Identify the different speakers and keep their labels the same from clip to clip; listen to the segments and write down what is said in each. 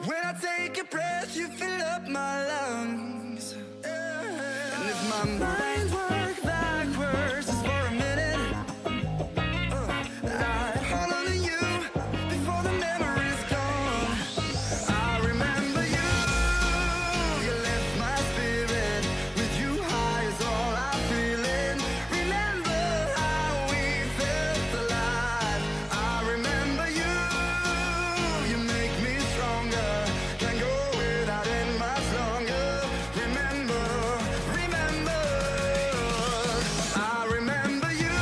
Speaker 1: When I take a breath, you fill up my lungs. And if my mind worked backwards just for a minute, I'd hold on to you before the memory's gone. I remember you, you lift my spirit. With you high is all I'm feeling. Remember how we felt alive. I remember you, you make me stronger. Can't go without it much longer. Remember, remember, I remember you,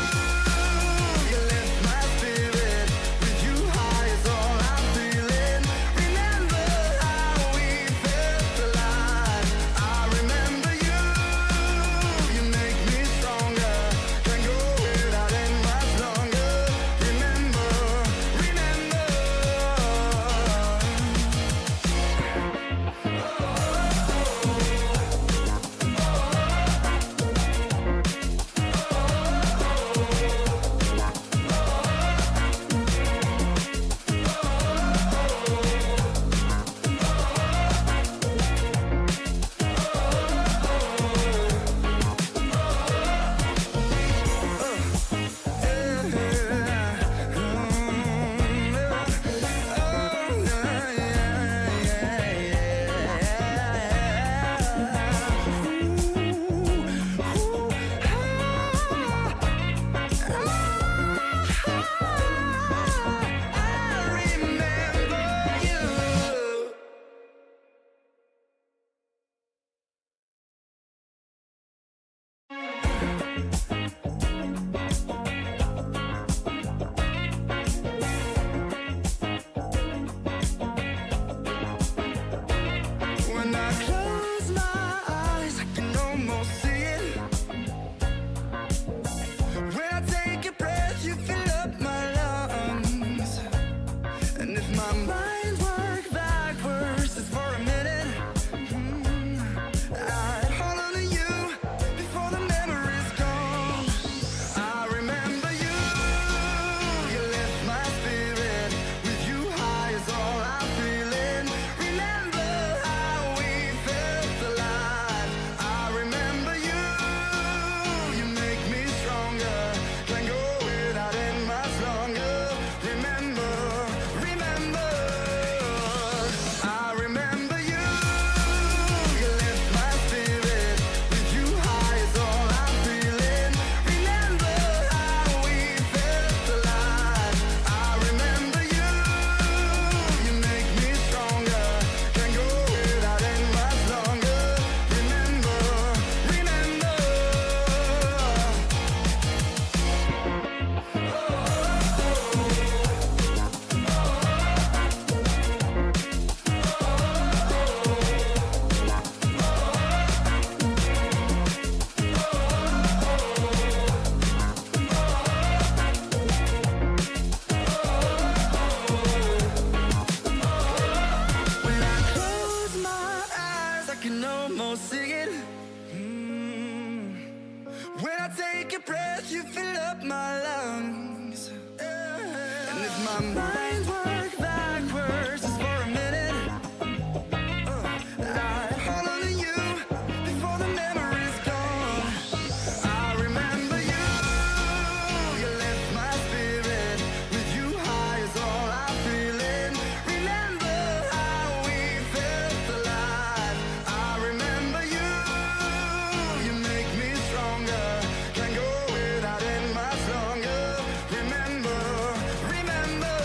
Speaker 1: you lift my spirit. With you high is all I'm feeling. Remember how we felt alive. I remember you, you make me stronger. Can't go without it much longer. Remember, remember. When I close my eyes, I can almost see it. When I take a breath, you fill up my lungs. And if my mind worked backwards just for a minute, I'd hold on to you before the memory's gone. I remember you, you lift my spirit. With you high is all I'm feeling. Remember how we felt alive. I remember you, you make me stronger. Can't go without it much longer. Remember, remember, I remember you, you lift my spirit. With you high is all I'm feeling. Remember how we felt alive. I remember you, you make me stronger. Can't go without it much longer. Remember, remember. When I close my eyes, I can almost see it. When I take a breath, you fill up my lungs. And if my mind worked backwards just for a minute, I'd hold on to you before the memory's gone. I remember you, you lift my spirit. With you high is all I'm feeling. Remember how we felt alive. I remember you, you make me stronger. Can't go without it much longer. Remember, remember.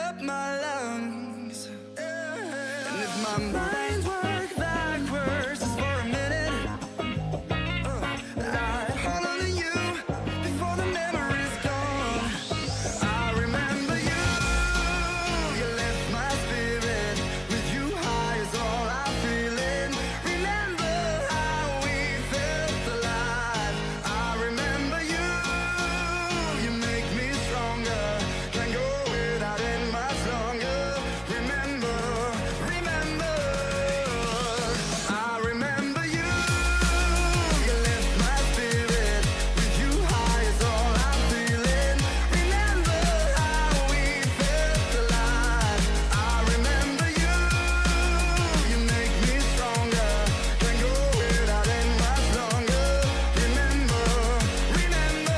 Speaker 1: up my lungs. And if my mind work backwards just for a minute, I'd hold on to you before the memory's gone. I remember you, you left my spirit with you high is all I'm feeling. Remember how we felt alive. I remember you, you make me stronger. Can't go without it much longer. Remember, remember, I remember you, you left my spirit with you high is all I'm feeling. Remember how we felt alive. I remember you, you make me stronger. Can't go without it much longer. Remember, remember.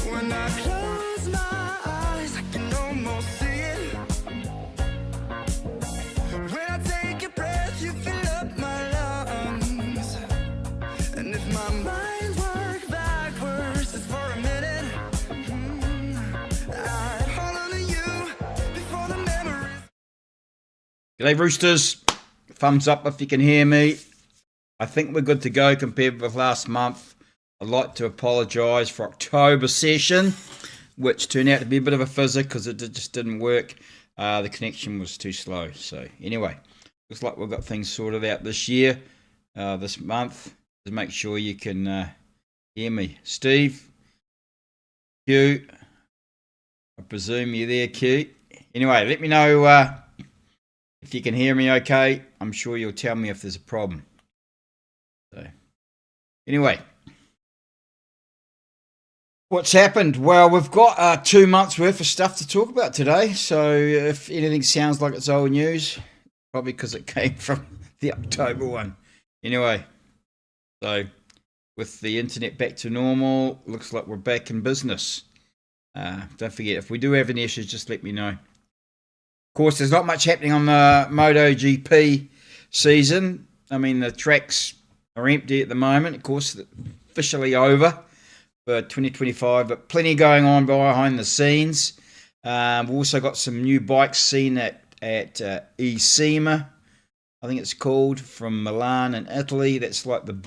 Speaker 1: When I close my eyes, I can almost see it. When I take a breath, you fill up my lungs. And if my mind work backwards just for a minute, I'd hold on to you before the memories.
Speaker 2: G'day Roosters, thumbs up if you can hear me. I think we're good to go compared with last month. I'd like to apologise for October session, which turned out to be a bit of a fizzer because it just didn't work. The connection was too slow. So anyway, looks like we've got things sorted out this year, this month. Just make sure you can hear me. Steve, Q, I presume you're there, Q. Anyway, let me know if you can hear me okay. I'm sure you'll tell me if there's a problem. So anyway, what's happened? Well, we've got 2 months worth of stuff to talk about today. So if anything sounds like it's old news, probably because it came from the October one. Anyway, so with the internet back to normal, looks like we're back in business. Don't forget, if we do have any issues, just let me know. Of course, there's not much happening on the MotoGP season. I mean, the tracks are empty at the moment. Of course, officially over for 2025, but plenty going on behind the scenes. We've also got some new bikes seen at Ecima, I think it's called, from Milan in Italy. That's like the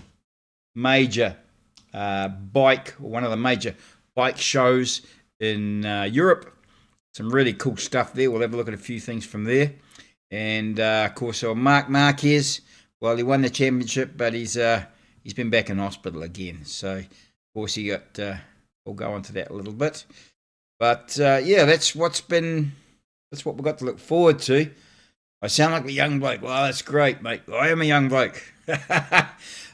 Speaker 2: major bike, or one of the major bike shows in Europe. Some really cool stuff there. We'll have a look at a few things from there. And of course, Marc Marquez, well, he won the championship, but he's been back in hospital again. So of course he got. We'll go into that a little bit. But yeah, that's what we've got to look forward to. I sound like a young bloke. Well, that's great, mate. I am a young bloke.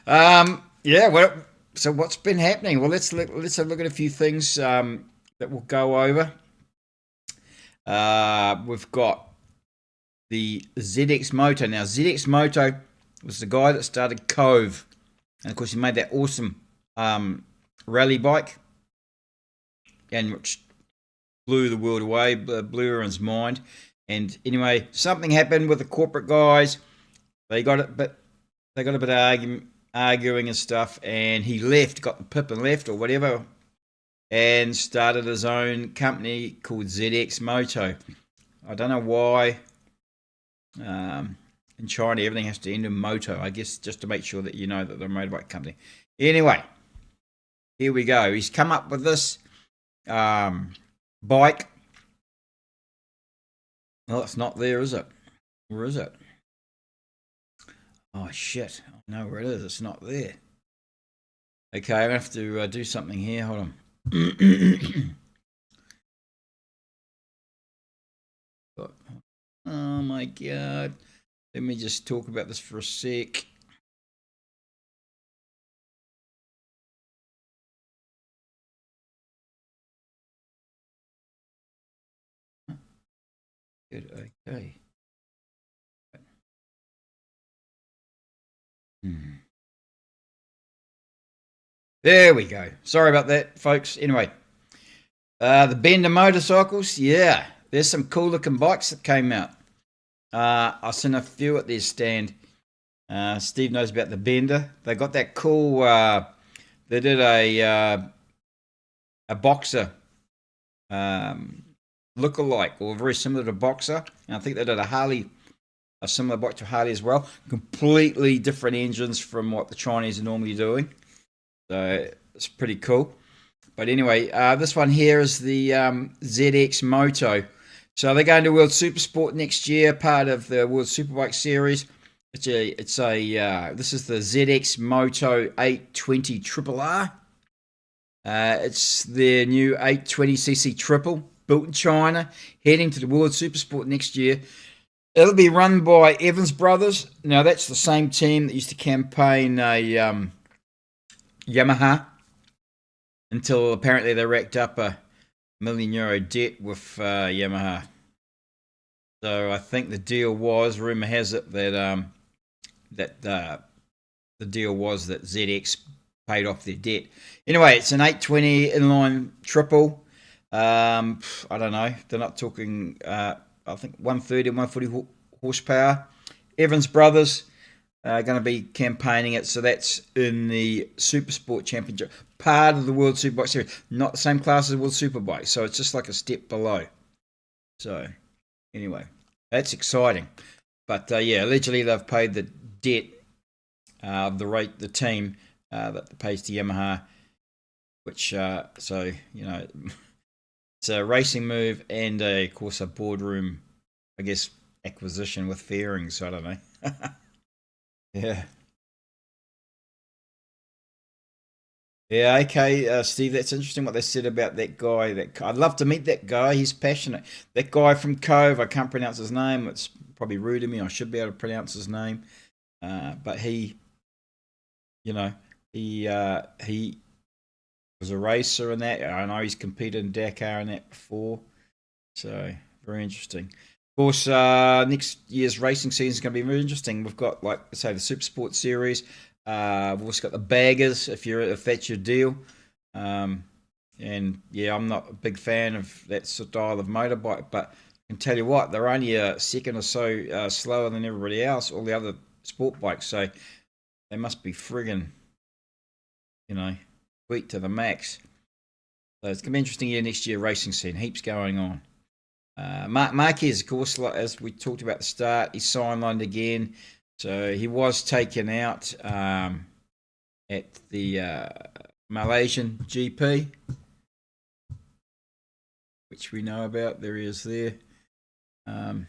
Speaker 2: Yeah. Well, so what's been happening? Well, let's have a look at a few things that we'll go over. We've got the ZX Moto. Now, ZX Moto was the guy that started Cove, and of course he made that awesome rally bike, and which blew the world away, blew everyone's mind. And anyway, something happened with the corporate guys. They got a bit arguing and stuff, and he left, got the pip and left or whatever, and started his own company called ZX Moto. I don't know why. In China, everything has to end in Moto, I guess, just to make sure that you know that they're a motorbike company. Anyway, here we go. He's come up with this. bike. Well, it's not there, is it? Where is it? Oh shit! I know where it is. It's not there. Okay, I'm gonna have to do something here. Hold on. Oh my god! Let me just talk about this for a sec. Good. Okay. There we go. Sorry about that, folks. Anyway, the Bender motorcycles. Yeah, there's some cool looking bikes that came out. I've seen a few at their stand. Steve knows about the Bender. They got that cool. They did a Boxer look-alike, or very similar to Boxer. And I think they did a similar bike to Harley as well. Completely different engines from what the Chinese are normally doing. So it's pretty cool. But anyway, this one here is the ZX Moto. So they're going to World Supersport next year, part of the World Superbike series. This is the ZX Moto 820 Triple R. It's their new 820cc triple, built in China, heading to the World Supersport next year. It'll be run by Evans Brothers. Now that's the same team that used to campaign a Yamaha until apparently they racked up a €1 million debt with Yamaha. So I think the deal was, rumor has it that the deal was that ZX paid off their debt. Anyway, it's an 820 inline triple. I don't know. They're not talking. I think 130, 140 horsepower. Evans Brothers are going to be campaigning it, so that's in the Supersport Championship, part of the World Superbike Series, not the same class as World Superbike, so it's just like a step below. So, anyway, that's exciting. But yeah, allegedly they've paid the debt of the team that pays to Yamaha, which so you know. It's a racing move and, of course, a boardroom, I guess, acquisition with fairings. I don't know. Yeah. Yeah, okay, Steve, that's interesting what they said about that guy. I'd love to meet that guy. He's passionate. That guy from Cove, I can't pronounce his name. It's probably rude of me. I should be able to pronounce his name. But he, you know, he was a racer in that. I know he's competed in Dakar and that before. So, very interesting. Of course, next year's racing season is going to be very interesting. We've got, like I say, the Supersport Series. We've also got the baggers, if that's your deal. And yeah, I'm not a big fan of that style of motorbike, but I can tell you what, they're only a second or so slower than everybody else, all the other sport bikes. So they must be friggin', sweet to the max. So it's going to be interesting year next year, racing scene, heaps going on. Marquez, of course, as we talked about at the start, he's sidelined again. So he was taken out at the Malaysian GP, which we know about. There he is there. But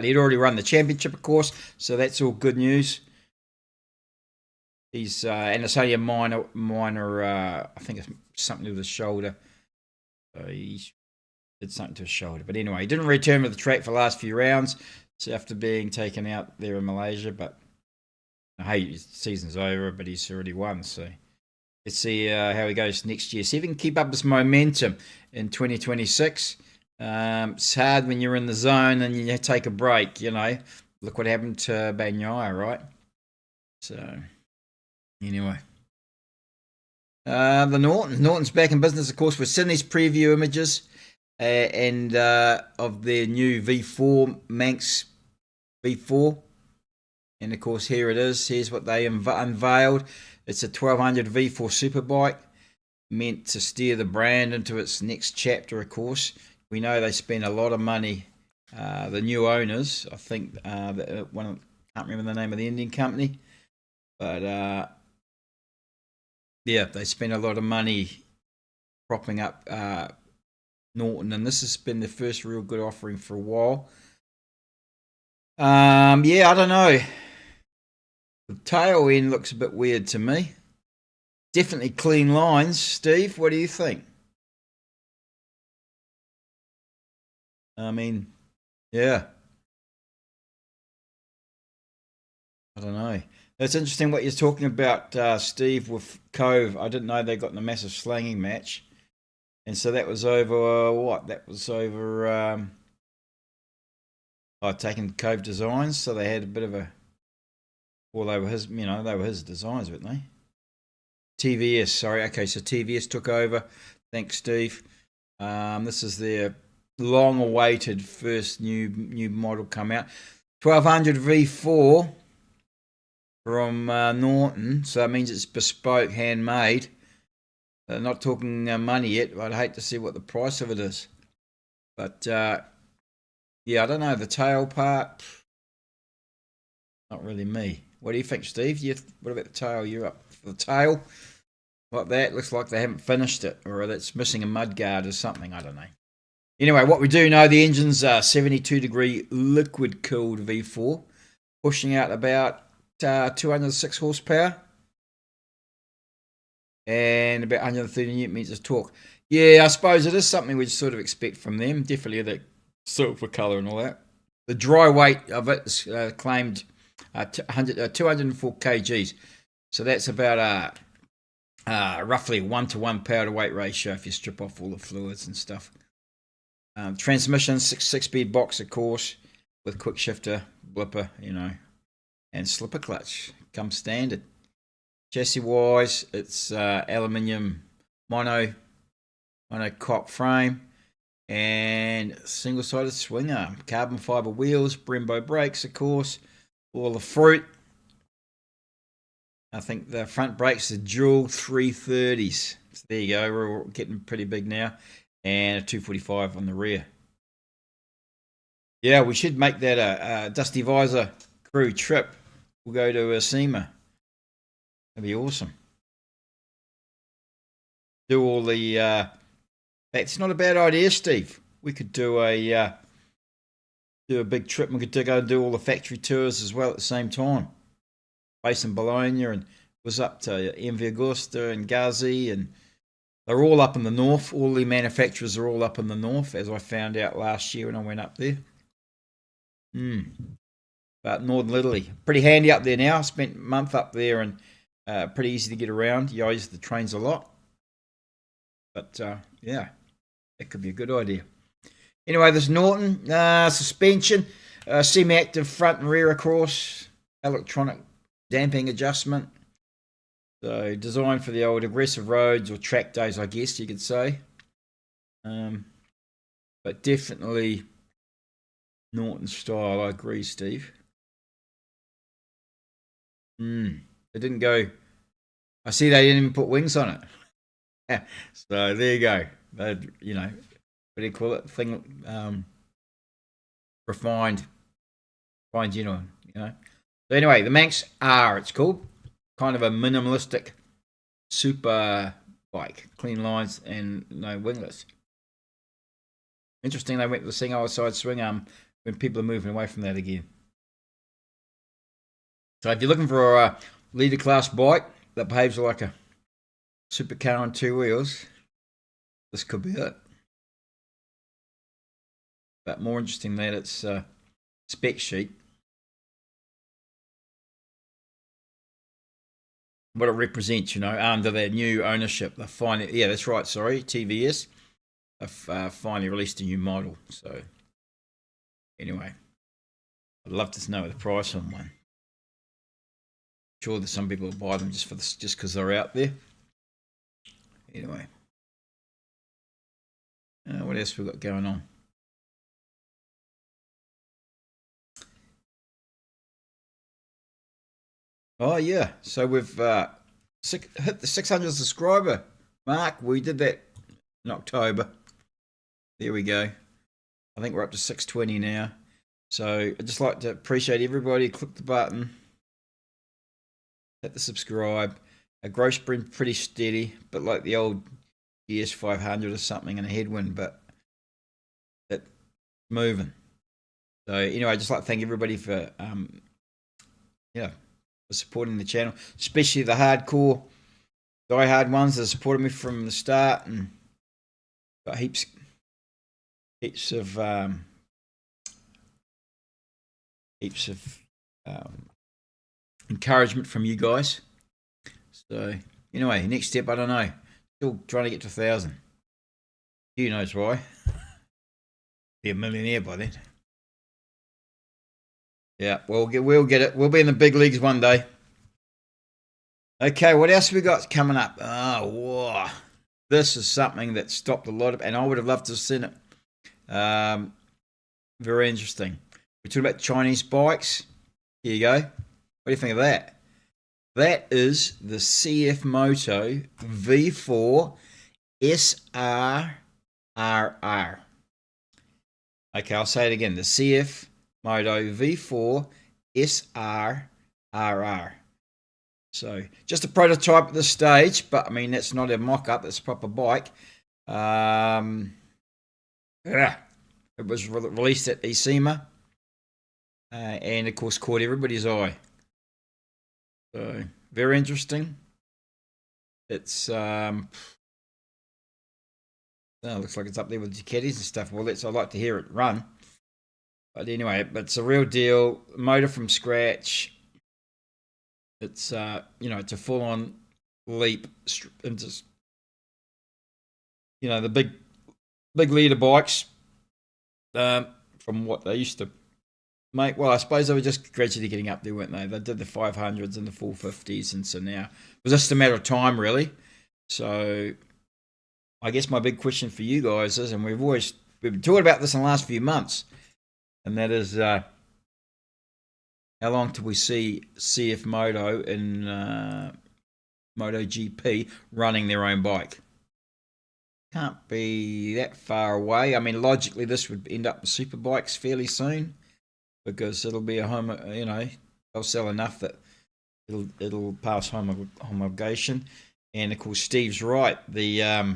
Speaker 2: he'd already run the championship, of course, so that's all good news. He's and it's only a minor. I think it's something to the shoulder. So he did something to his shoulder, but anyway, he didn't return to the track for the last few rounds. So after being taken out there in Malaysia, but hey, his season's over, but he's already won. So let's see how he goes next year. See if he can keep up this momentum in 2026. It's hard when you're in the zone and you take a break. Look what happened to Bagnaia, right? So anyway, the Norton's back in business, of course, with Sydney's preview images and of their new V4 Manx V4, and of course here it is. Here's what they unveiled. It's a 1200 V4 Superbike, meant to steer the brand into its next chapter. Of course, we know they spent a lot of money. The new owners, I think, I can't remember the name of the Indian company, but yeah, they spent a lot of money propping up Norton, and this has been the first real good offering for a while. Yeah, I don't know. The tail end looks a bit weird to me. Definitely clean lines. Steve, what do you think? I mean, yeah. I don't know. That's interesting what you're talking about, Steve, with Cove. I didn't know they got in a massive slanging match. And so that was over what? That was over taking Cove Designs. So they had a bit of a, well, they were his, they were his designs, weren't they? TVS, sorry. Okay, so TVS took over. Thanks, Steve. This is their long-awaited first new model come out. 1200 V4 from Norton. So that means it's bespoke, handmade. Not talking money yet. I'd hate to see what the price of it is. But, yeah, I don't know. The tail part, not really me. What do you think, Steve? What about the tail? You're up for the tail? Like that? Looks like they haven't finished it, or it's missing a mudguard or something. I don't know. Anyway, what we do know, the engine's 72-degree liquid-cooled V4, pushing out about 206 horsepower and about 130 newton meters of torque. Yeah, I suppose it is something we'd sort of expect from them. Definitely the silver colour and all that. The dry weight of it is claimed 204 kgs. So that's about roughly 1-to-1 power to weight ratio if you strip off all the fluids and stuff. Transmission, six-speed box, of course, with quick shifter, blipper, and slipper clutch. Comes standard. Chassis-wise, it's aluminium monocop frame and single-sided swing arm. Carbon fibre wheels, Brembo brakes, of course. All the fruit. I think the front brakes are dual 330s. So there you go. We're getting pretty big now. And a 245 on the rear. Yeah, we should make that a Dusty Visor crew trip. We'll go to Ecima. That'd be awesome. Do all the... That's not a bad idea, Steve. We could do a big trip. We could go and do all the factory tours as well at the same time. Based in Bologna, and was up to MV Agusta and Gazi, and they're all up in the north. All the manufacturers are all up in the north, as I found out last year when I went up there. But Northern Italy, pretty handy up there now. I spent a month up there, and pretty easy to get around. You use the trains a lot. But yeah, that could be a good idea. Anyway, there's Norton suspension, semi-active front and rear, of course, electronic damping adjustment. So designed for the old aggressive roads or track days, I guess you could say. But definitely Norton style, I agree, Steve. They didn't go... I see they didn't even put wings on it. So there you go. They, what do you call it? Refined, genuine, So anyway, the Manx R, it's called. Kind of a minimalistic super bike. Clean lines and no winglets. Interesting they went with the single side swing arm when people are moving away from that again. So if you're looking for a leader class bike that behaves like a supercar on two wheels, this could be it. But more interesting that it's spec sheet. What it represents, under their new ownership. Yeah, that's right, sorry, TVS. They've finally released a new model. So, anyway, I'd love to know the price on one. Sure that some people will buy them just because they're out there. Anyway, what else we got going on? Oh yeah, so we've hit the 600 subscriber mark. We did that in October. There we go. I think we're up to 620 now. So I'd just like to appreciate everybody. Click the button, hit the subscribe. Our growth's been pretty steady, but like the old GS 500 or something in a headwind, but it's moving. So anyway, I'd just like to thank everybody for for supporting the channel, especially the hardcore, die-hard ones that supported me from the start, and got heaps of encouragement from you guys. So anyway, next step, I don't know. Still trying to get to 1,000. Who knows why? Be a millionaire by then. Yeah, we'll get it. We'll be in the big leagues one day. Okay, what else we got coming up? Oh, whoa. This is something that stopped a lot of, and I would have loved to have seen it. Very interesting. We talked about Chinese bikes. Here you go. What do you think of that? That is the CF Moto V4 SRRR. Okay, I'll say it again. The CF Moto V4 SRRR. So just a prototype at this stage, but I mean that's not a mock-up, it's a proper bike. Yeah, it was released at Ecima, and of course caught everybody's eye. So very interesting. It's looks like it's up there with Ducatis and stuff. Well, I'd like to hear it run. But anyway, it's a real deal. Motor from scratch. It's it's a full-on leap into the big leader bikes from what they used to make. Well, I suppose they were just gradually getting up there, weren't they? They did the 500s and the 450s, and so now it was just a matter of time, really. So I guess my big question for you guys is, and we've been talking about this in the last few months, and that is how long till we see CF Moto and MotoGP running their own bike? Can't be that far away. I mean, logically, this would end up with Superbikes fairly soon, because it'll be a they'll sell enough that it'll pass homologation. And of course, Steve's right. The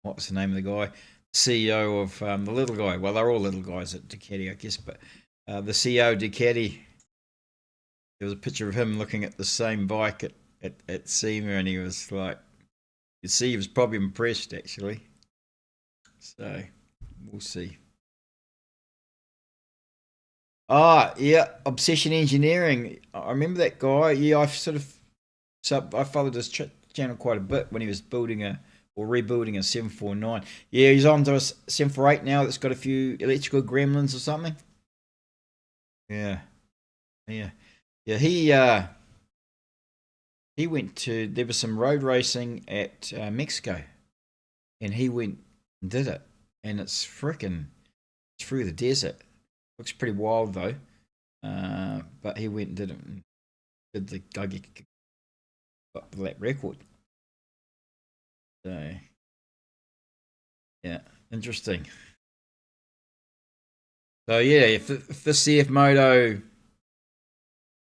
Speaker 2: what's the name of the guy? CEO of the little guy. Well, they're all little guys at Ducati, I guess, but the CEO of Ducati, there was a picture of him looking at the same bike at Ecima, and he was like, you see, he was probably impressed, actually. So we'll see. Yeah, Obsession Engineering. I remember that guy. Yeah, I followed his channel quite a bit when he was rebuilding a 749. Yeah, he's on to a 748 now that's got a few electrical gremlins or something. Yeah. He went to, there was some road racing at Mexico, and he went and did it, and it's freaking through the desert. Looks pretty wild though, but he went and did it, and did the got that record. So yeah, interesting. So yeah, if the CF Moto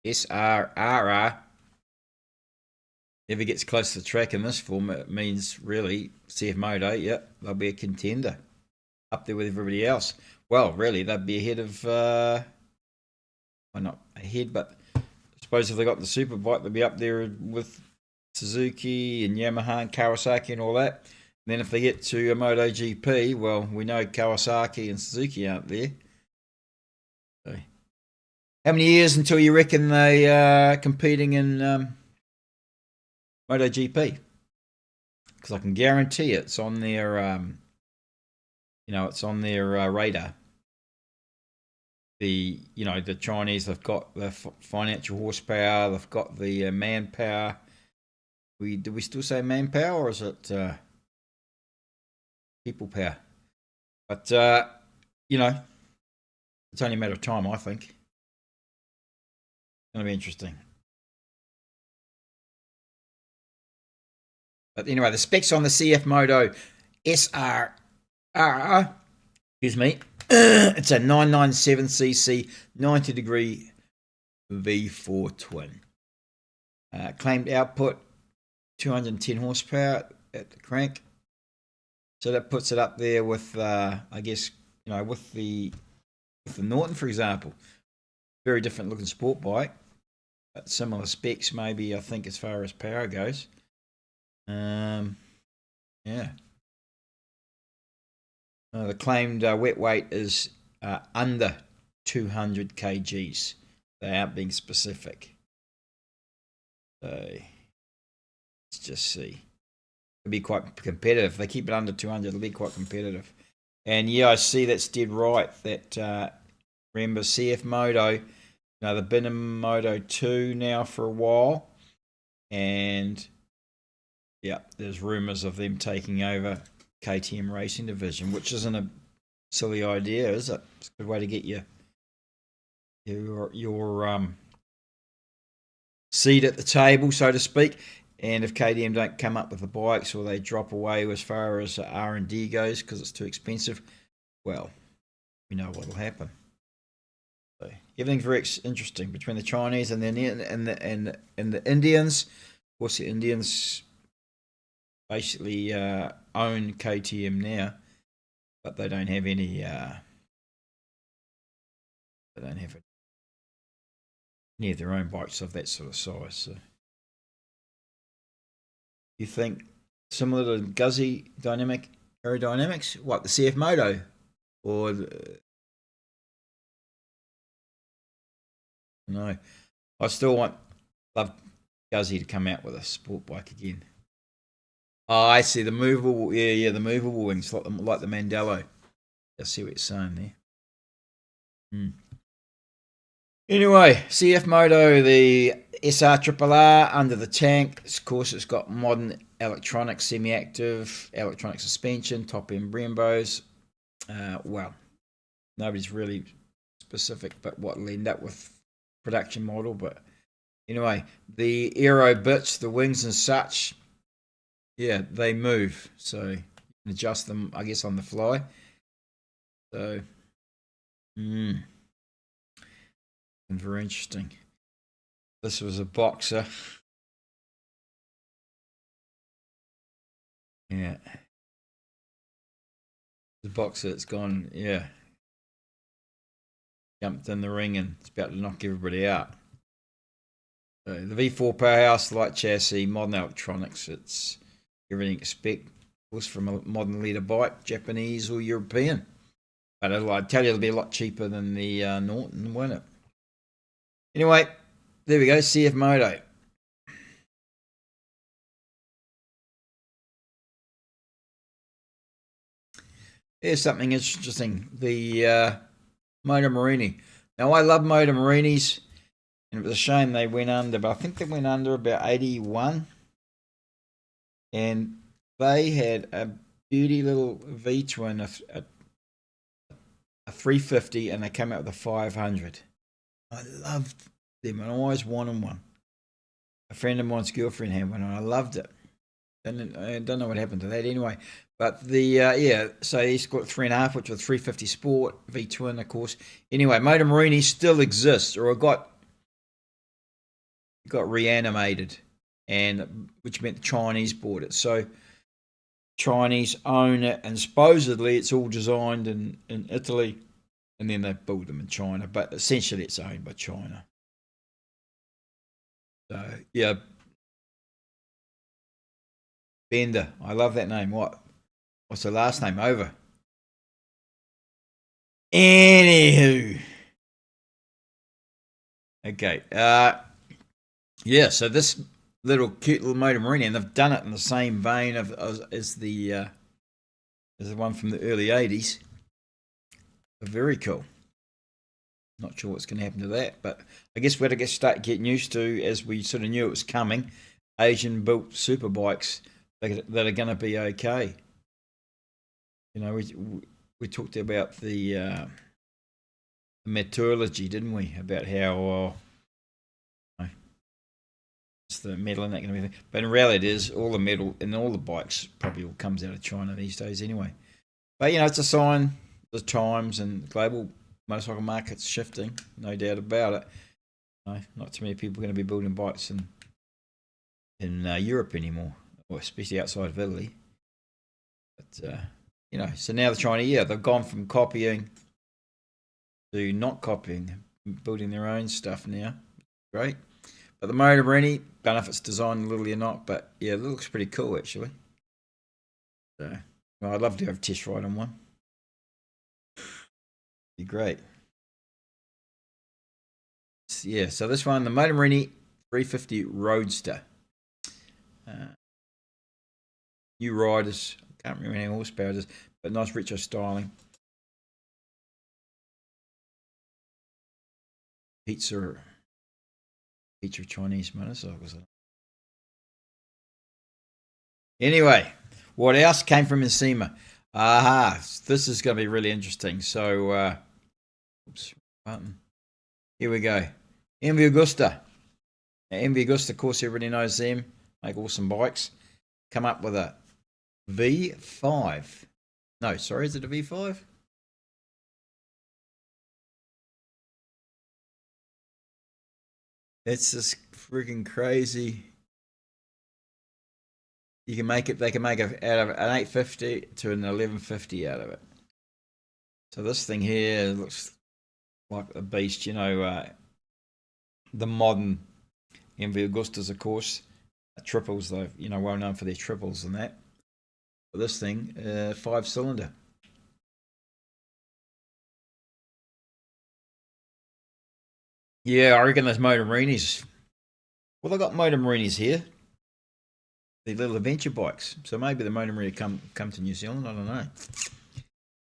Speaker 2: SRRR ever gets close to the track in this form, it means really CF Moto, they'll be a contender up there with everybody else. Well, really, they'd be ahead of, well, not ahead, but I suppose if they got the Superbike, they'd be up there with Suzuki and Yamaha and Kawasaki and all that. And then if they get to a MotoGP, well, we know Kawasaki and Suzuki aren't there. So, how many years until you reckon they are competing in MotoGP? Because I can guarantee it's on their, it's on their radar. The Chinese, they've got the financial horsepower, they've got the manpower. Do we still say manpower, or is it people power? But it's only a matter of time, I think. It's going to be interesting. But anyway, the specs on the CF Moto SRR, excuse me, it's a 997cc 90-degree V4 twin. Claimed output 210 horsepower. at the crank. So that puts it up there with, I guess, with the Norton, for example. Very different looking sport bike, but similar specs, maybe, I think, as far as power goes. Yeah. The claimed wet weight is under 200 kgs. They aren't being specific. So let's just see. It'll be quite competitive. If they keep it under 200, it'll be quite competitive. And yeah, I see that's dead right. That remember CF Moto, they've been in Moto 2 now for a while, and yeah, there's rumours of them taking over KTM Racing Division, which isn't a silly idea, is it? It's a good way to get your seat at the table, so to speak. And if KTM don't come up with the bikes, or they drop away as far as R&D goes because it's too expensive, well, we know what'll happen. So everything's very interesting between the Chinese and the Indians. Of course, the Indians basically own KTM now, but they don't have any. They don't have any of their own bikes of that sort of size. So, you think similar to Guzzi Dynamic Aerodynamics? What, the CF Moto, or no? I still love Guzzi to come out with a sport bike again. Oh, I see the movable. Yeah, the movable wings, like the Mandello. I see what you're saying there. Anyway, CF Moto, the SR under the tank. Of course, it's got modern electronic, semi-active, electronic suspension, top-end Brembos. Well, nobody's really specific, but what will end up with production model. But anyway, the aero bits, the wings and such, yeah, they move. So you can adjust them, I guess, on the fly. So, very interesting. This was a boxer. Yeah. The boxer, it's gone, yeah. Jumped in the ring and it's about to knock everybody out. So the V4 powerhouse, light chassis, modern electronics. It's everything you expect, of course, from a modern leader bike, Japanese or European. But I tell you, it'll be a lot cheaper than the Norton, won't it? Anyway, there we go, CF Moto. Here's something interesting, the Moto Morini. Now, I love Moto Morinis, and it was a shame they went under, but I think they went under about 81. And they had a beauty little V-twin, a 350, and they came out with a 500. I loved them, and I always wanted one. A friend of mine's girlfriend had one, and I loved it. And I don't know what happened to that anyway. But the so he's got 3.5, which was 350 Sport V-twin, of course. Anyway, Moto Morini still exists, or it got reanimated, and which meant the Chinese bought it. So Chinese own it, and supposedly it's all designed in Italy, and then they build them in China. But essentially, it's owned by China. So yeah, Bender. I love that name. What's the last name? Over. Anywho. Okay. Yeah, so this little cute little Moto Morini, and they've done it in the same vein as the one from the early 80s. Very cool. Not sure what's going to happen to that, but I guess we're going to start getting used to, as we sort of knew it was coming, Asian-built superbikes that are going to be okay. You know, we talked about the metallurgy, didn't we? About how it's the metal and that kind of thing. But in reality, it is all the metal in all the bikes probably all comes out of China these days anyway. But you know, it's a sign the times, and the global motorcycle market's shifting, no doubt about it. No, not too many people are going to be building bikes in Europe anymore. or especially outside of Italy. But you know, so now they're trying to, they've gone from copying to not copying, building their own stuff now. Great. But the Motorini, don't know if it's designed literally or not, but yeah, it looks pretty cool actually. So, well, I'd love to have a test ride on one. Be great. Yeah, so this one, the Motorini 350 Roadster. New riders, can't remember how many horsepower it is, but nice retro styling. Pizza Chinese motorcycles. Anyway, what else came from Ecima? Aha, this is going to be really interesting. So, oops, button. Here we go. MV Agusta. Now, MV Agusta, of course, everybody knows them. Make awesome bikes. Come up with a V5. No, sorry, is it a V5? It's just freaking crazy. You can make it, they can make it out of an 850 to an 1150 out of it. So this thing here looks like a beast, you know. The modern MV Agustas, of course, triples, though, you know, well known for their triples and that. But this thing, 5-cylinder. Yeah, I reckon those Motorinis. Well, they've got Motorinis here. The little adventure bikes. So maybe the Motorini come to New Zealand. I don't know.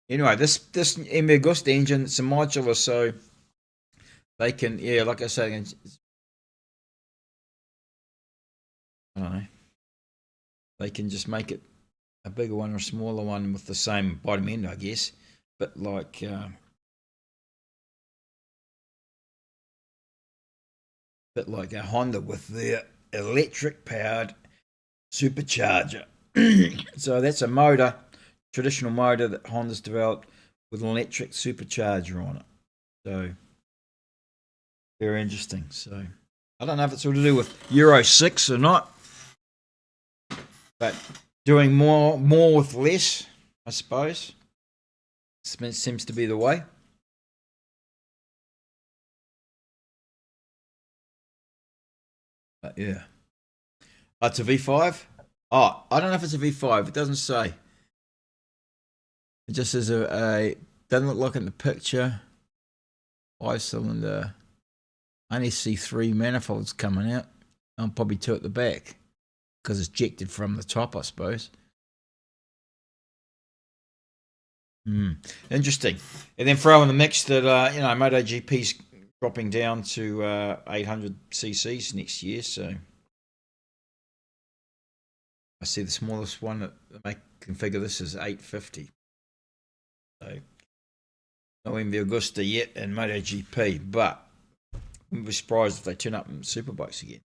Speaker 2: Anyway, this MV Agusta engine, it's a modular, so they can, yeah, like I say, I don't know. They can just make it a bigger one or a smaller one with the same bottom end, I guess. But like, a Honda with their electric powered supercharger. So that's a motor, traditional motor that Honda's developed with an electric supercharger on it. So very interesting. So I don't know if it's all to do with Euro 6 or not, but doing more with less, I suppose. Seems to be the way. But yeah. It's a V5. Oh, I don't know if it's a V5. It doesn't say. It just says a doesn't look like in the picture. 5-cylinder. I only see 3 manifolds coming out. And probably 2 at the back. Because it's ejected from the top, I suppose. Interesting. And then throw in the mix that you know, MotoGP's dropping down to 800 cc's next year, so I see the smallest one that they configure this is 850. So no MV Agusta yet in MotoGP, but I wouldn't be surprised if they turn up in superbikes again.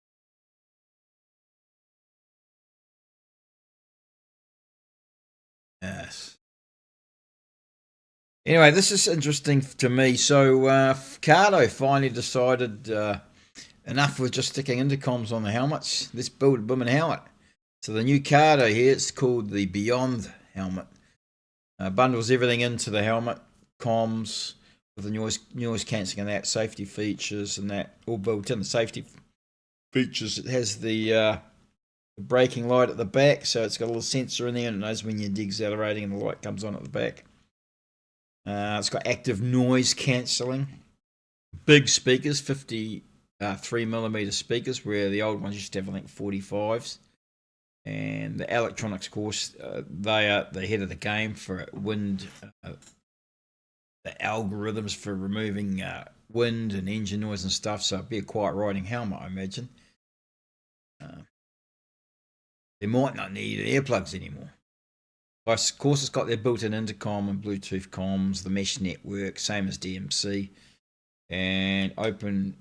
Speaker 2: Yes. Anyway, this is interesting to me. So Cardo finally decided enough with just sticking intercoms on the helmets. Let's build a booming helmet. So the new Cardo here, it's called the Beyond helmet. Bundles everything into the helmet, comms with the noise cancelling and that, safety features and that, all built in. The safety features, it has the braking light at the back, so it's got a little sensor in there and it knows when you're decelerating and the light comes on at the back. It's got active noise cancelling, big speakers, 53mm speakers, where the old ones used to have, I think, 45s. And the electronics, of course, they are the head of the game for wind, the algorithms for removing wind and engine noise and stuff. So it'd be a quiet riding helmet, I imagine. They might not need earplugs anymore. Of course, it's got their built-in intercom and Bluetooth comms, the mesh network, same as DMC, and open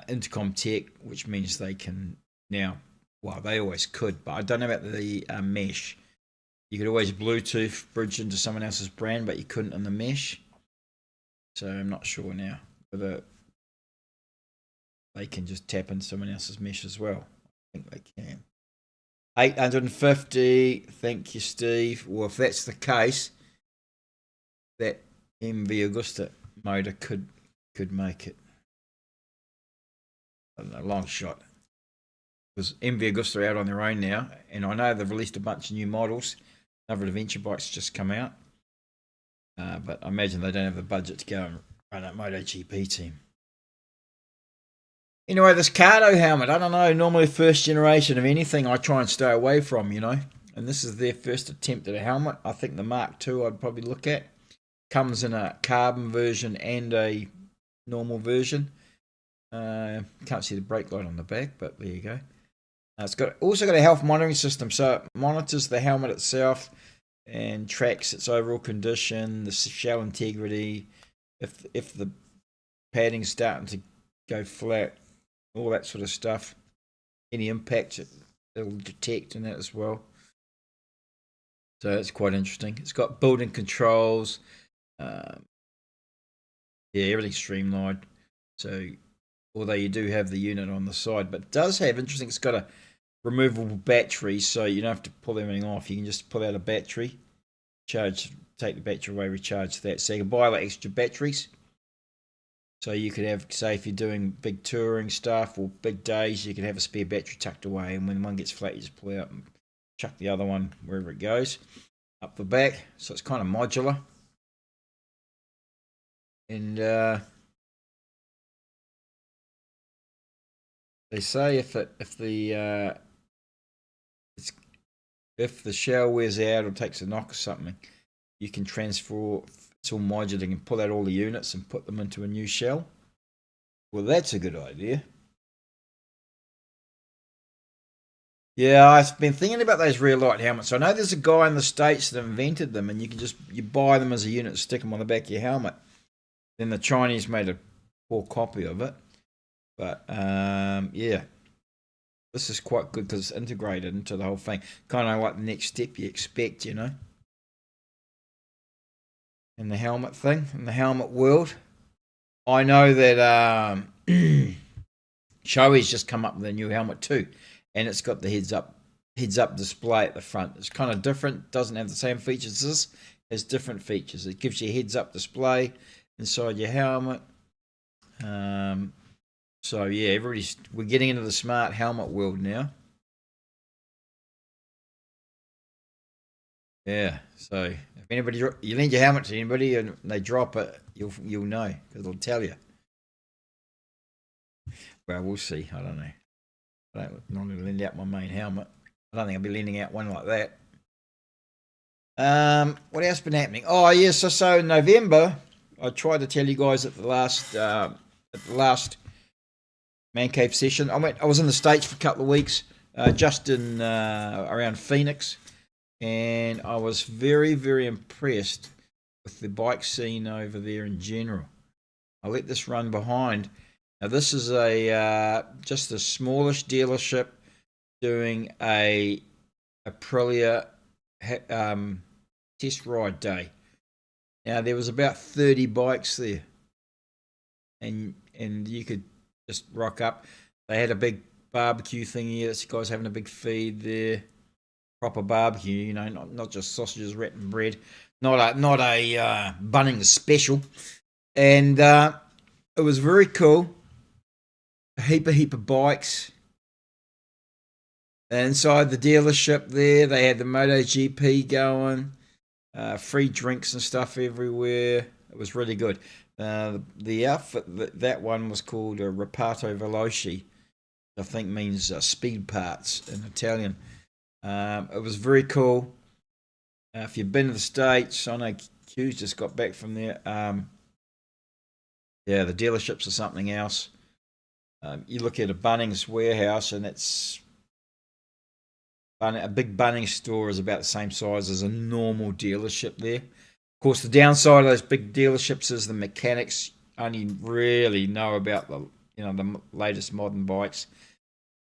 Speaker 2: intercom tech, which means they can now, well, they always could, but I don't know about the mesh. You could always Bluetooth bridge into someone else's brand, but you couldn't on the mesh. So I'm not sure now whether they can just tap into someone else's mesh as well. I think they can. $850. Thank you, Steve. Well, if that's the case, that MV Agusta motor could make it. I don't know, long shot. Because MV Agusta are out on their own now, and I know they've released a bunch of new models. Another adventure bikes just come out, but I imagine they don't have the budget to go and run a MotoGP team. Anyway, this Cardo helmet, I don't know, normally first generation of anything I try and stay away from, you know. And this is their first attempt at a helmet. I think the Mark II I'd probably look at. Comes in a carbon version and a normal version. Can't see the brake light on the back, but there you go. It's also got a health monitoring system, so it monitors the helmet itself and tracks its overall condition, the shell integrity, if the padding's starting to go flat, all that sort of stuff. Any impact it'll detect in that as well. So it's quite interesting. It's got built-in controls. Yeah, everything's streamlined. So although you do have the unit on the side, but it does have interesting. It's got a removable battery, so you don't have to pull everything off. You can just pull out a battery, take the battery away, recharge that. So you can buy like extra batteries. So you could have, say, if you're doing big touring stuff or big days, you can have a spare battery tucked away, and when one gets flat, you just pull it out and chuck the other one wherever it goes up the back. So it's kind of modular, and they say if the shell wears out or takes a knock or something, you can transfer. It's all modular. You can pull out all the units and put them into a new shell. Well, that's a good idea. Yeah, I've been thinking about those rear light helmets. I know there's a guy in the States that invented them, and you buy them as a unit, stick them on the back of your helmet. Then the Chinese made a poor copy of it. But yeah, this is quite good because it's integrated into the whole thing. Kind of like the next step you expect, you know. In the helmet thing, in the helmet world. I know that Shoei's just come up with a new helmet too, and it's got the heads up display at the front. It's kind of different, doesn't have the same features as this, has different features. It gives you a heads up display inside your helmet. So yeah, we're getting into the smart helmet world now. Yeah, so if anybody, you lend your helmet to anybody and they drop it, you'll know because it'll tell you. Well, we'll see. I don't know. I don't normally lend out my main helmet. I don't think I'll be lending out one like that. What else been happening? Oh yes, so in November, I tried to tell you guys at the last Mancave session. I was in the States for a couple of weeks, just in around Phoenix. And I was very, very impressed with the bike scene over there in general. I let this run behind. Now this is just a smallish dealership doing a Aprilia test ride day. Now there was about 30 bikes there, and you could just rock up. They had a big barbecue thing here. This guy's having a big feed there. Proper barbecue, you know, not just sausages wrapped in bread, not a Bunnings special, and it was very cool. A heap of bikes. And inside the dealership there, they had the MotoGP going, free drinks and stuff everywhere. It was really good. The outfit that one was called a Reparto Veloci, I think means speed parts in Italian. It was very cool. If you've been to the States, I know Q's just got back from there. Yeah, the dealerships are something else. You look at a Bunnings warehouse, and it's a big Bunnings store is about the same size as a normal dealership there. Of course, the downside of those big dealerships is the mechanics only really know about the latest modern bikes.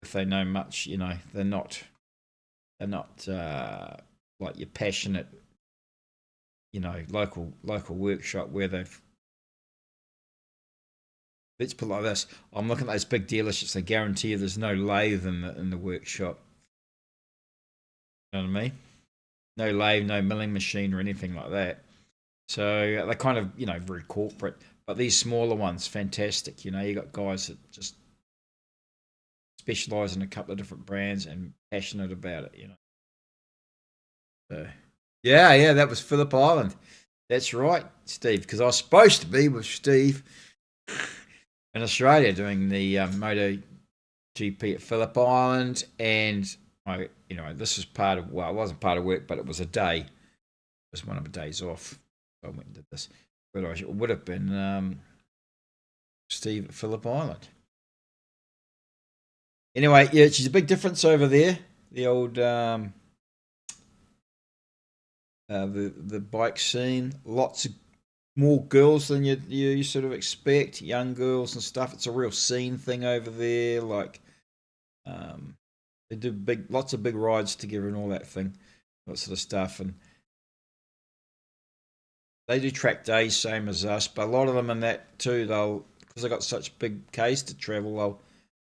Speaker 2: If they know much, they're not like your passionate, local workshop where they've. Let's put it like this: I'm looking at those big dealerships. They guarantee you there's no lathe in the workshop. You know what I mean? No lathe, no milling machine or anything like that. So they're kind of, very corporate. But these smaller ones, fantastic. You got guys that just specialise in a couple of different brands and passionate about it, So, yeah, that was Phillip Island. That's right, Steve, because I was supposed to be with Steve in Australia doing the MotoGP at Phillip Island, and this was part of, well, it wasn't part of work, but it was a day. It was one of the days off. I went and did this, but I would have been Steve at Phillip Island. Anyway, yeah, she's a big difference over there. The old the bike scene. Lots of more girls than you sort of expect. Young girls and stuff. It's a real scene thing over there. Like they do lots of big rides together and all that thing, that sort of stuff. And they do track days, same as us. But a lot of them in that too, because they got such big Ks to travel,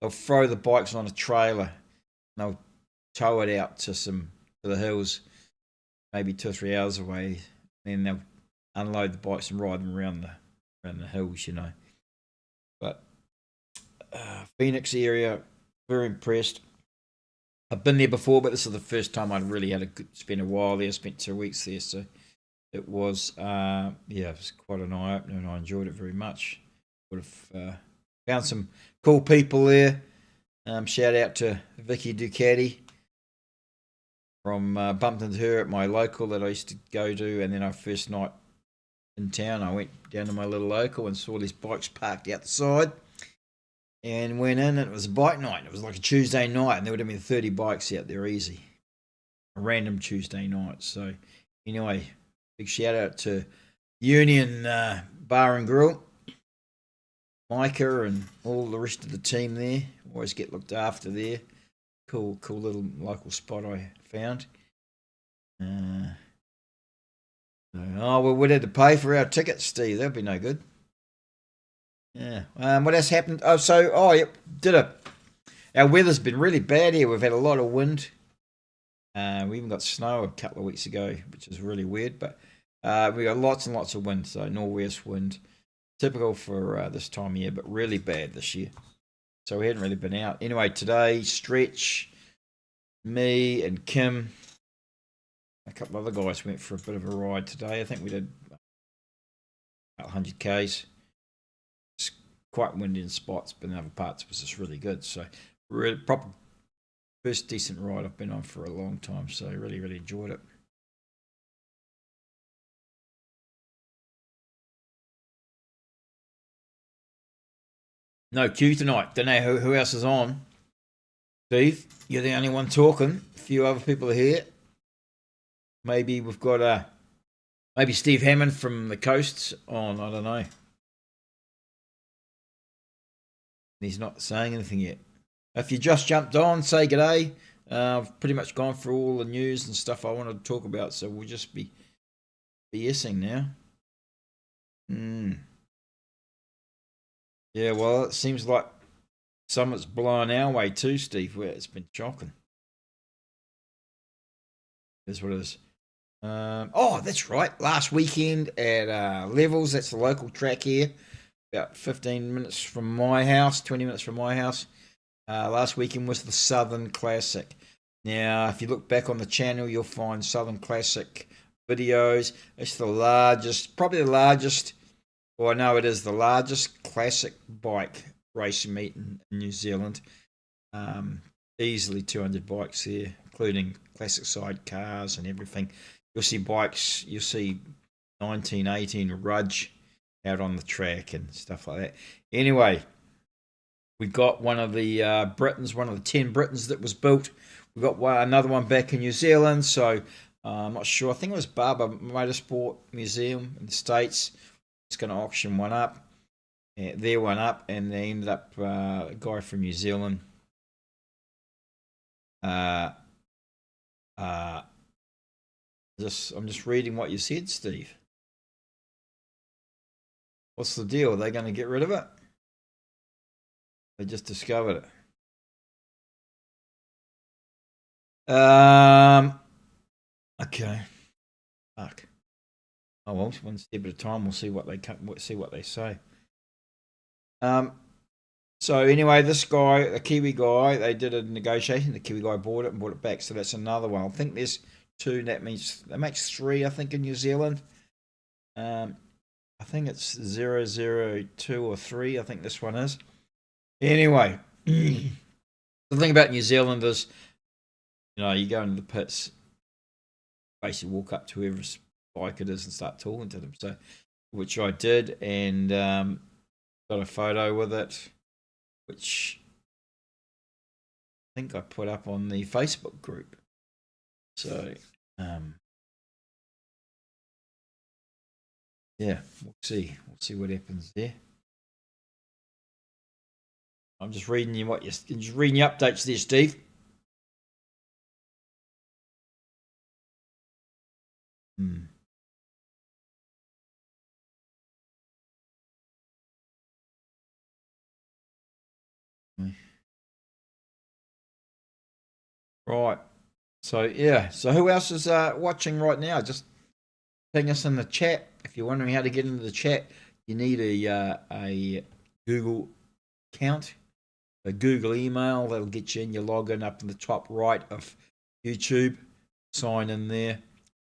Speaker 2: they'll throw the bikes on a trailer and they'll tow it out to the hills, maybe 2 or 3 hours away. Then they'll unload the bikes and ride them around the hills, But Phoenix area, very impressed. I've been there before, but this is the first time I'd really spent a while there. I spent 2 weeks there, so it was it was quite an eye opener, and I enjoyed it very much. Would have found some cool people there. Shout out to Vicky Ducati. Bumped into her at my local that I used to go to, and then our first night in town, I went down to my little local and saw these bikes parked out the side, and went in, and it was a bike night. It was like a Tuesday night, and there would have been 30 bikes out there easy. A random Tuesday night. So anyway, big shout out to Union Bar and Grill, Micah, and all the rest of the team there. Always get looked after there. Cool little local spot I found. We'd have to pay for our tickets, Steve. That'd be no good. Yeah. What else happened? Our weather's been really bad here. We've had a lot of wind. We even got snow a couple of weeks ago, which is really weird. But we got lots and lots of wind, so northwest wind. Typical for this time of year, but really bad this year. So we hadn't really been out. Anyway, today, Stretch, me and Kim, a couple of other guys went for a bit of a ride today. I think we did about 100 Ks. It's quite windy in spots, but in other parts it was just really good. So really proper first decent ride I've been on for a long time. So really, really enjoyed it. No queue tonight. Don't know who else is on. Steve, you're the only one talking. A few other people are here. Maybe we've got maybe Steve Hammond from the coasts on. I don't know. He's not saying anything yet. If you just jumped on, say g'day. I've pretty much gone through all the news and stuff I wanted to talk about, so we'll just be BSing now. Yeah, well, it seems like something's blowing our way too, Steve, where it's been shocking. That's what it is. That's right. Last weekend at Levels, that's the local track here, about 15 minutes from my house, 20 minutes from my house. Last weekend was the Southern Classic. Now, if you look back on the channel, you'll find Southern Classic videos. It's probably the largest, well, I know it is the largest classic bike racing meet in New Zealand. Easily 200 bikes there, including classic side cars and everything. You'll see bikes, you'll see 1918 Rudge out on the track and stuff like that. Anyway, we got one of the Britons, one of the 10 Britons that was built. We got another one back in New Zealand, so I'm not sure. I think it was Barber Motorsport Museum in the States. It's going to auction one up, their one up, and they ended up a guy from New Zealand. I'm just reading what you said, Steve. What's the deal? Are they going to get rid of it? They just discovered it. Okay. Fuck. Oh well, one step at a time. We'll see what they say. So anyway, this guy, a Kiwi guy, they did a negotiation. The Kiwi guy bought it and bought it back. So that's another one. I think there's two. That makes three. I think in New Zealand. I think it's 002 or 3. I think this one is. Anyway, the thing about New Zealand is, you go into the pits, basically walk up to whoever's bike it is and start talking to them. So, which I did, and got a photo with it, which I think I put up on the Facebook group. So, yeah, we'll see what happens there. I'm just reading you updates there, Steve. Right. So yeah. So who else is watching right now? Just ping us in the chat. If you're wondering how to get into the chat, you need a Google account, a Google email. That'll get you in. You log in up in the top right of YouTube. Sign in there,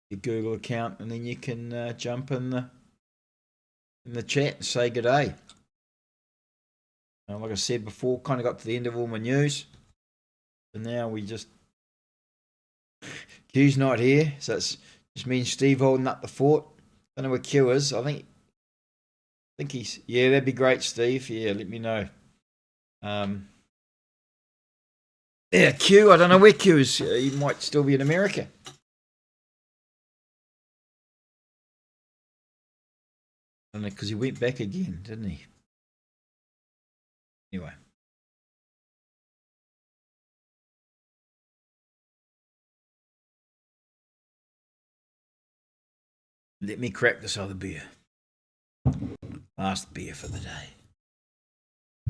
Speaker 2: your Google account, and then you can jump in the chat and say good day. Like I said before, kind of got to the end of all my news. So now we just Q's not here, so it's just me and Steve holding up the fort. Don't know where Q is. I think he's that'd be great, Steve. Yeah, let me know. Yeah, Q. I don't know where Q is. He might still be in America. I don't know, because he went back again, didn't he? Anyway. Let me crack this other beer. Last beer for the day.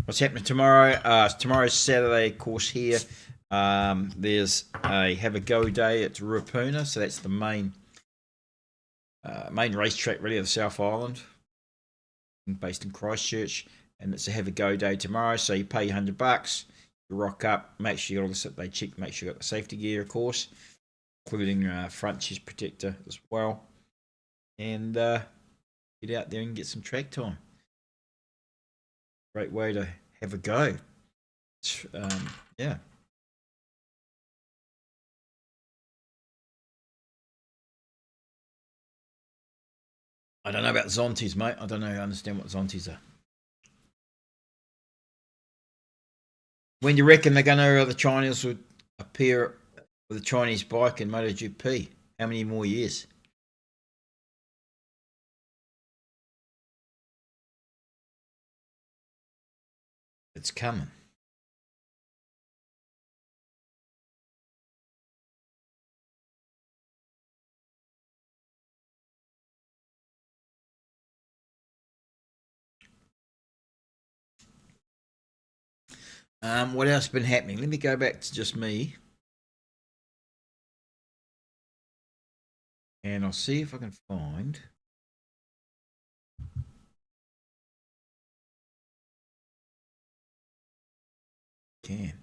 Speaker 2: What's happening tomorrow? Tomorrow's Saturday, of course, here. There's a have a go day at Ruapuna, so that's the main racetrack really of the South Island, based in Christchurch, and it's a have a go day tomorrow. So you pay $100, you rock up, make sure you got all the, they check, make sure you got the safety gear, of course, including front chest protector as well, and get out there and get some track time. Great way to have a go. Yeah. I don't know about Zonties, mate. I don't understand what Zonties are. When do you reckon they're going to, the Chinese would appear with a Chinese bike in MotoGP? How many more years? It's coming. What else has been happening? Let me go back to just me. And I'll see if I can find. Can.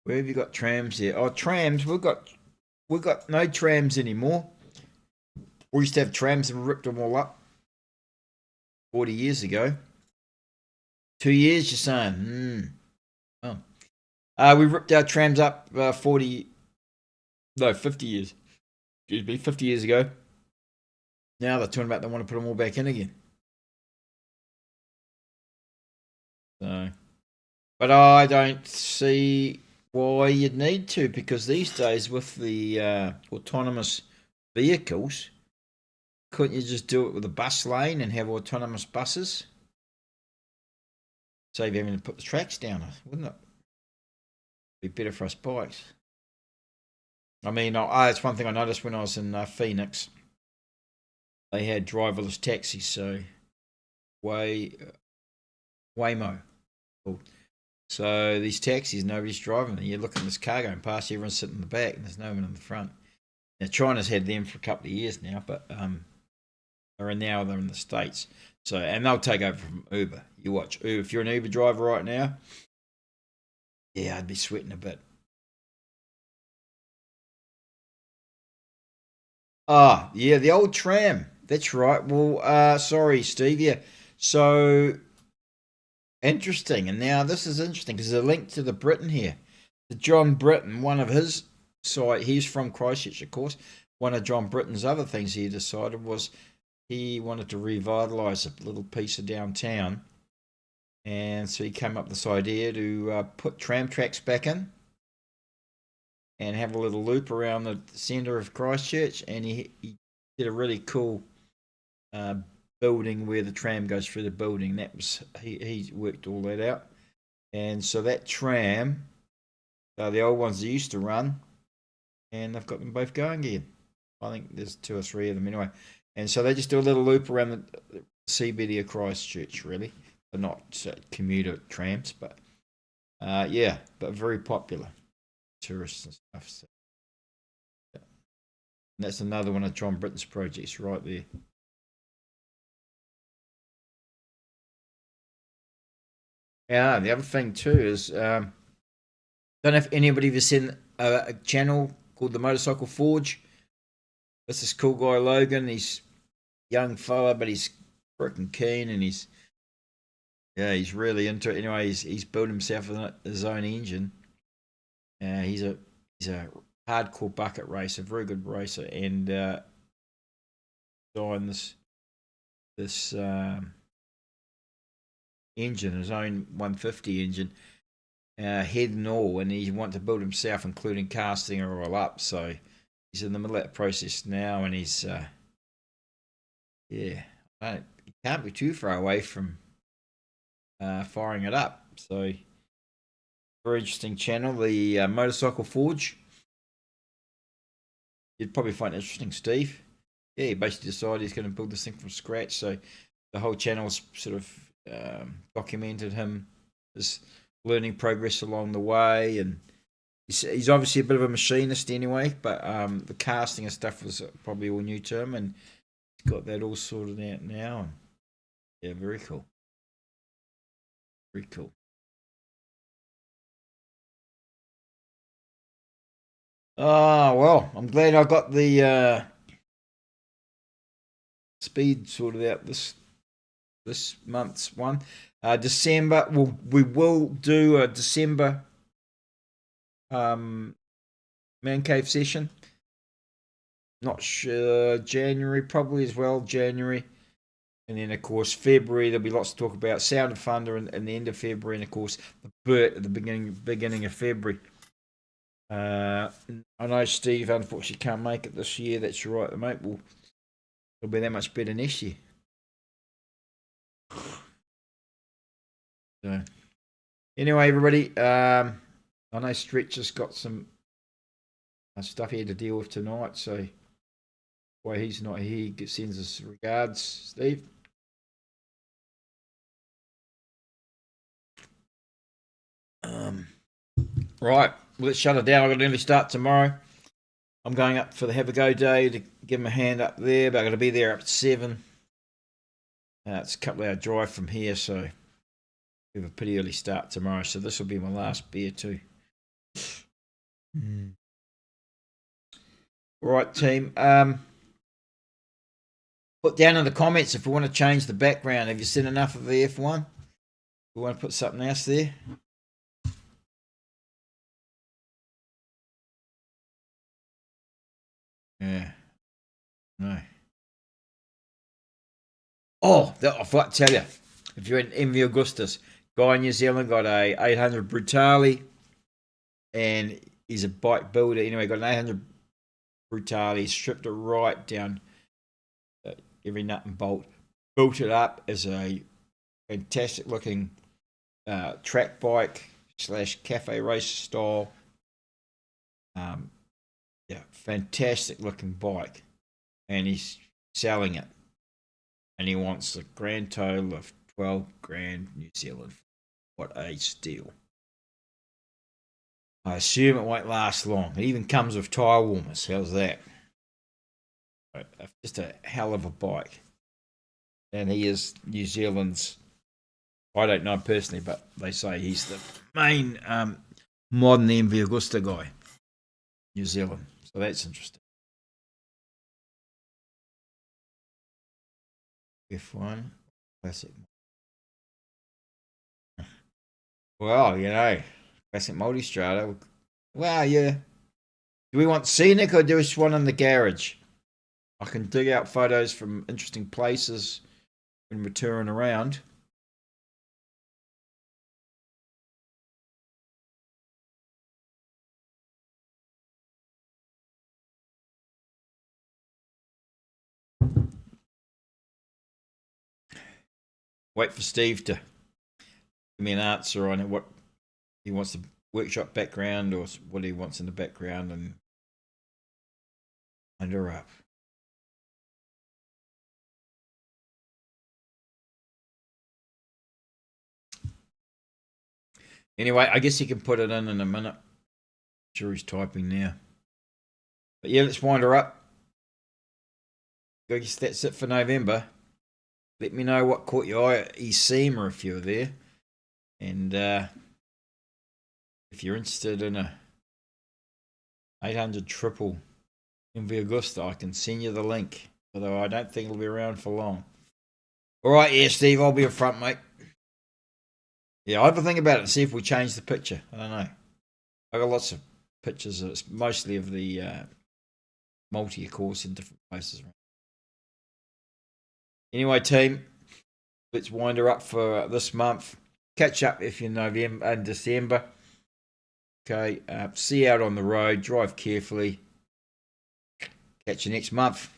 Speaker 2: Where have you got trams there? Oh, trams. We've got no trams anymore. We used to have trams and we ripped them all up 40 years ago. 2 years, you're saying? Oh. We ripped our trams up 50 years. Excuse me, 50 years ago. Now they're talking about they want to put them all back in again. So, but I don't see why you'd need to, because these days with the autonomous vehicles, couldn't you just do it with a bus lane and have autonomous buses? Save having to put the tracks down, wouldn't it? Be better for us bikes. I mean, it's one thing I noticed when I was in Phoenix. They had driverless taxis, so Waymo. So these taxis, nobody's driving them. You look at this car going past, everyone's sitting in the back, and there's no one in the front. Now China's had them for a couple of years now, but they're in the States. So, and they'll take over from Uber. You watch Uber. If you're an Uber driver right now, yeah, I'd be sweating a bit. Ah, yeah, the old tram. That's right. Well, sorry, Steve. Yeah. So interesting. And now this is interesting because there's a link to the Britain here. The John Britton, one of his site, he's from Christchurch, of course. One of John Britton's other things he decided was he wanted to revitalise a little piece of downtown. And so he came up with this idea to put tram tracks back in and have a little loop around the centre of Christchurch. And he did a really cool building where the tram goes through the building. That was he worked all that out. And so that tram, the old ones that used to run, and they've got them both going again. I think there's 2 or 3 of them anyway. And so they just do a little loop around the CBD of Christchurch, really. They're not commuter trams, but yeah, but very popular. Tourists and stuff. So, yeah. And that's another one of John Britton's projects right there. Yeah, the other thing too is, don't know if anybody has seen a channel called the Motorcycle Forge. That's this cool guy Logan. He's a young fella, but he's freaking keen, and he's really into it. Anyway, he's built himself his own engine. He's a hardcore bucket racer, very good racer, and designed this engine, his own 150 engine, head and all, and he wanted to build himself, including casting her all up. So he's in the middle of that process now, and he's he can't be too far away from firing it up. So very interesting channel, the Motorcycle Forge. You'd probably find it interesting, Steve. Yeah, he basically decided he's going to build this thing from scratch. So the whole channel's sort of documented his learning progress along the way, and he's obviously a bit of a machinist anyway, but the casting and stuff was probably all new to him, and he's got that all sorted out now. And yeah, very cool. Very cool. Oh, well, I'm glad I got the speed sorted out this month's one. December, we will do a December Man Cave session. Not sure, January probably as well, January. And then, of course, February, there'll be lots to talk about. Sound of Thunder and the end of February, and, of course, the Burt at the beginning of February. I know Steve unfortunately can't make it this year. That's right, mate. It'll be that much better next year. So, anyway, everybody, I know Stretch has got some stuff he had to deal with tonight, so why he's not here, he sends us regards, Steve. Right, let's shut it down. I've got to nearly start tomorrow. I'm going up for the Have a Go Day to give him a hand up there, but I've got to be there up at 7. It's a couple hour drive from here, so we have a pretty early start tomorrow. So this will be my last beer too. All right, team. Put down in the comments if you want to change the background. Have you seen enough of the F1? We want to put something else there. Yeah. No. Oh, I forgot to tell you. If you're in MV Augustus, guy in New Zealand got a 800 Brutale, and he's a bike builder. Anyway, got an 800 Brutale, stripped it right down, every nut and bolt, built it up as a fantastic looking track bike / cafe race style. Yeah, fantastic looking bike, and he's selling it, and he wants a grand total of 12 grand New Zealand. What a steal. I assume it won't last long. It even comes with tyre warmers. How's that? Just a hell of a bike. And he is New Zealand's, I don't know personally, but they say he's the main modern MV Agusta guy. New Zealand. So that's interesting. F1 Classic. Well, Classic Multistrada. Well, yeah. Do we want scenic or do we just want in the garage? I can dig out photos from interesting places when we're touring around. Wait for Steve to give me an answer on what he wants, the workshop background or what he wants in the background, and under up. Anyway, I guess he can put it in a minute. I'm sure he's typing now. But yeah, let's wind her up. I guess that's it for November. Let me know what caught your eye at Ecima if you're there. And if you're interested in a 800 triple MV Agusta, I can send you the link. Although I don't think it'll be around for long. Alright, yeah, Steve, I'll be up front, mate. Yeah, I'll have a think about it and see if we change the picture. I don't know. I got lots of pictures. It's mostly of the multi course in different places. Anyway, team, let's wind her up for this month. Catch up if you're in November and December. Okay, see you out on the road. Drive carefully. Catch you next month.